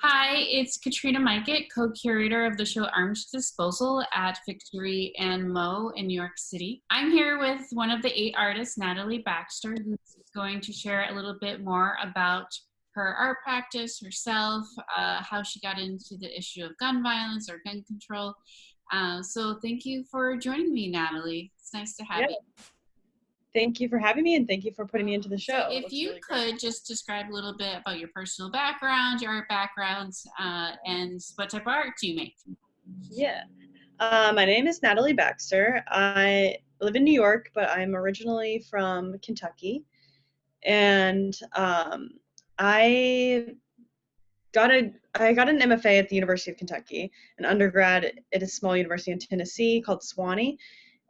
Hi, it's Katrina Mikett, co-curator of the show Arms Disposal at Victory and Mo in New York City. I'm here with one of the 8 artists, Natalie Baxter, who's going to share a little bit more about her art practice, herself, how she got into the issue of gun violence or gun control. So thank you for joining me, Natalie. It's nice to have Yeah, you. thank you for having me and thank you for putting me into the So show. It if looks you really great. could just describe a little bit about your personal background, your art background, and what type of art do you make? Yeah. My name is Natalie Baxter. I live in New York, but I'm originally from Kentucky. And I I got an MFA at the University of Kentucky, an undergrad at a small university in Tennessee called Sewanee.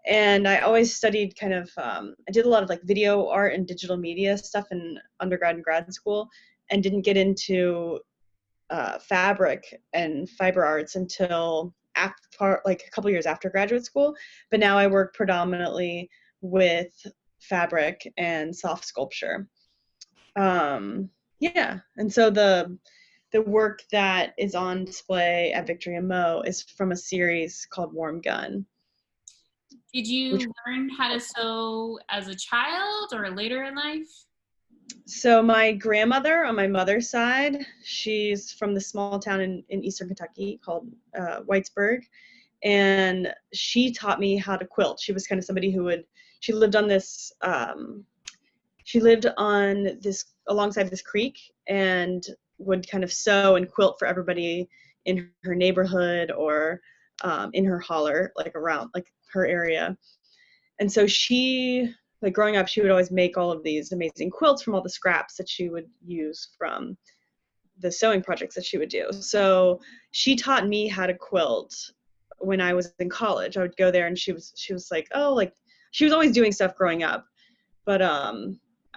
And I always studied I did a lot of like video art and digital media stuff in undergrad and grad school, and didn't get into fabric and fiber arts until after, like a couple years after graduate school. But now I work predominantly with fabric and soft sculpture. Yeah, and so the work that is on display at Victory and Mo is from a series called Warm Gun, Did which you learn how to sew as a child or later in life? so my grandmother on my mother's side, she's from the small town in eastern Kentucky called Whitesburg, and she taught me how to quilt. She was kind of somebody who would, she lived on this alongside this creek, and would kind of sew and quilt for everybody in her neighborhood or in her holler, like around like her area. And so she, like growing up, she would always make all of these amazing quilts from all the scraps that she would use from the sewing projects that she would do. So she taught me how to quilt when I was in college. I would go there and she was like, "Oh, like," she was always doing stuff growing up, but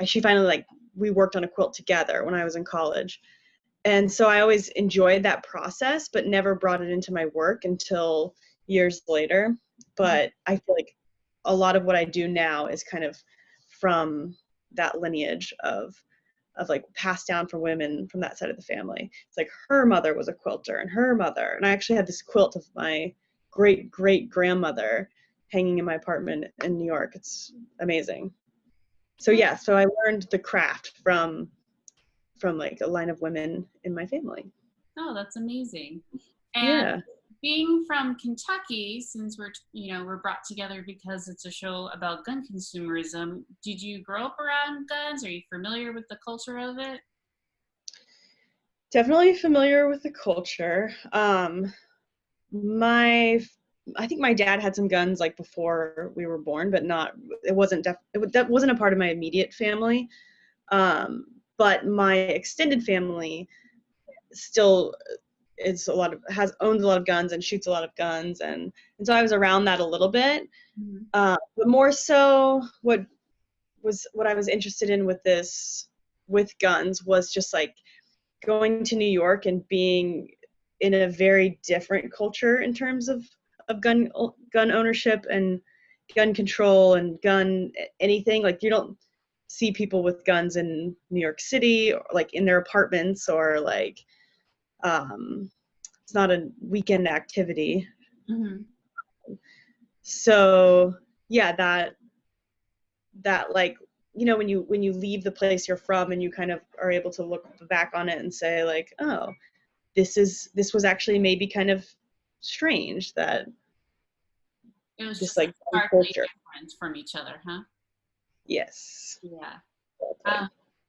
she finally, like, we worked on a quilt together when I was in college. And so I always enjoyed that process, but never brought it into my work until years later. But I feel like a lot of what I do now is kind of from that lineage of like passed down from women from that side of the family. It's like her mother was a quilter and her mother. And I actually had this quilt of my great great grandmother hanging in my apartment in New York. It's amazing. So yeah, so I learned the craft from like a line of women in my family. Oh, that's amazing. And Yeah. being from Kentucky, since we're brought together because it's a show about gun consumerism, did you grow up around guns? Are you familiar with the culture of it? Definitely familiar with the culture. My I think my dad had some guns like before we were born, but not it wasn't that wasn't a part of my immediate family. But my extended family still is a lot of has owns a lot of guns and shoots a lot of guns, and so I was around that a little bit. Mhm. But more so what I was interested in with guns was just like going to New York and being in a very different culture in terms of gun ownership and gun control and gun anything. Like, you don't see people with guns in New York City or like in their apartments, or like um it's not a weekend activity. Mhm. So yeah, that like, when you leave the place you're from and you kind of are able to look back on it and say like, oh, this was actually maybe kind of strange that It was this just like like starkly culture. different from each other, huh? Yes. Yeah. Um, Exactly.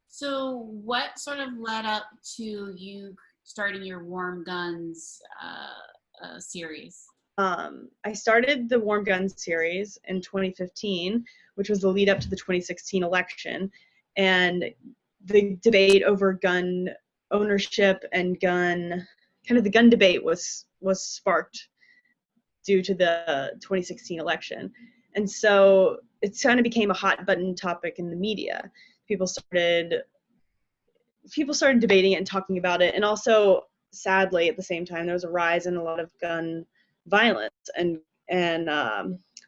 so what sort of led up to you starting your Warm Guns series? I started the Warm Guns series in 2015, which was the lead up to the 2016 election, and the debate over gun ownership and the gun debate was sparked due to the 2016 election. And so it kind of became a hot button topic in the media. People started debating it and talking about it. And also, sadly, at the same time, there was a rise in a lot of gun violence and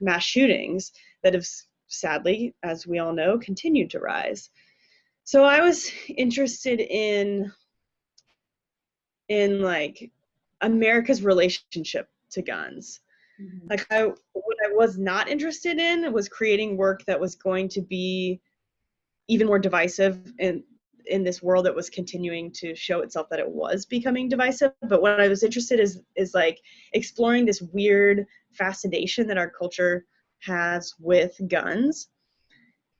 mass shootings that have sadly, as we all know, continued to rise. So I was interested in in like America's relationship to guns. Mhm. Like what I was not interested in was creating work that was going to be even more divisive in this world that was continuing to show itself that it was becoming divisive. But what I was interested is like exploring this weird fascination that our culture has with guns.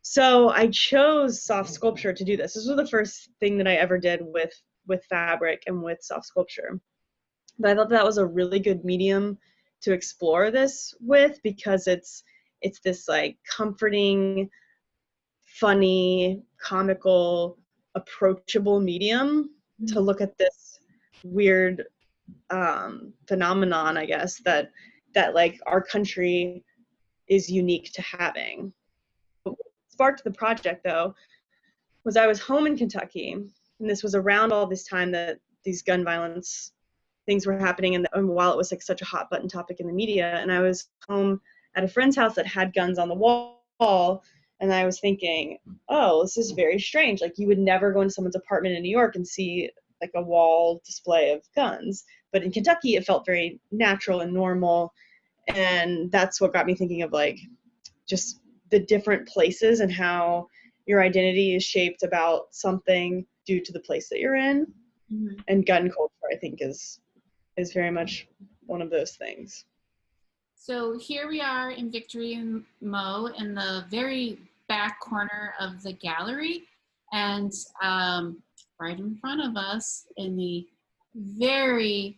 So I chose soft sculpture to do this. This was the first thing that I ever did with fabric and with soft sculpture. But I thought that was a really good medium to explore this with, because it's this like comforting, funny, comical, approachable medium to Mhm. look at this weird phenomenon, I guess, that like our country is unique to having. What sparked the project though was I was home in Kentucky, and this was around all this time that these gun violence things were happening, and while it was like such a hot button topic in the media, and I was home at a friend's house that had guns on the wall, and I was thinking, oh, this is very strange. Like you would never go into someone's apartment in New York and see like a wall display of guns, but in Kentucky it felt very natural and normal, and that's what got me thinking of like just the different places and how your identity is shaped about something due to the place that you're in. Mhm. And gun culture, I think, is very much one of those things. So here we are in Victory and Mo in the very back corner of the gallery, and right in front of us in the very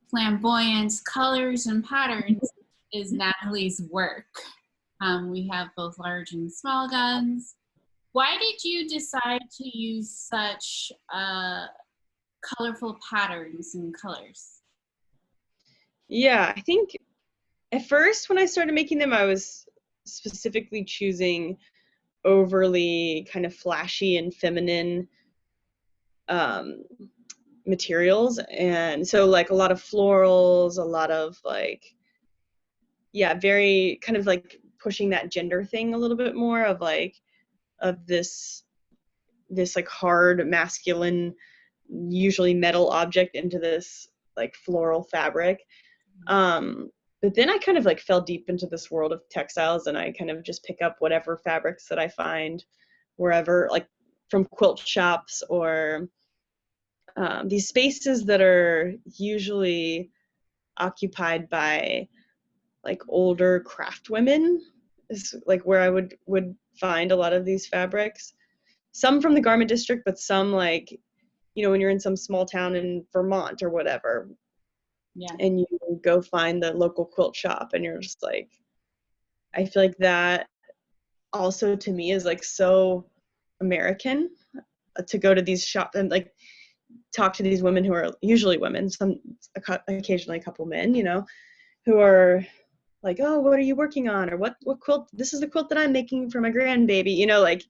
flamboyant colors and patterns is Natalie's work. We have both large and small guns. Why did you decide to use such colorful patterns and colors? Yeah, I think at first when I started making them, I was specifically choosing overly kind of flashy and feminine um, materials. And so, like, a lot of florals, a lot of like, yeah, very kind of like pushing that gender thing a little bit more of like, of this like hard masculine, usually metal object into this like floral fabric. Um, but then I kind of like fell deep into this world of textiles, and I kind of just pick up whatever fabrics that I find wherever, like from quilt shops or these spaces that are usually occupied by like older craft women is like where I would find a lot of these fabrics. Some from the garment district, but some like, when you're in some small town in Vermont or whatever, Yeah. and you go find the local quilt shop, and you're just like, I feel like that also to me is like so American, to go to these shops and like talk to these women who are usually women, some occasionally a couple men, who are like, oh, what are you working on? Or what quilt? This is the quilt that I'm making for my grandbaby. Like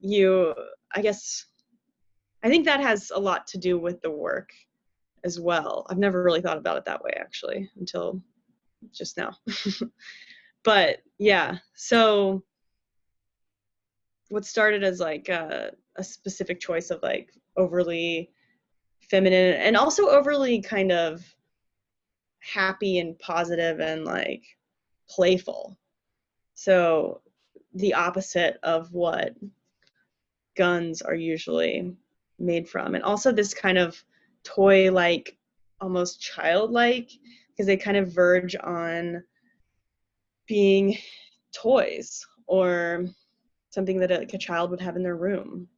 you, I guess, I think that has a lot to do with the work as well. I've never really thought about it that way actually until just now. But yeah, so what started as like a specific choice of like overly feminine and also overly kind of happy and positive and like playful. So the opposite of what guns are usually made from. And also this kind of toy like, almost childlike, because they kind of verge on being toys or something that like a child would have in their room.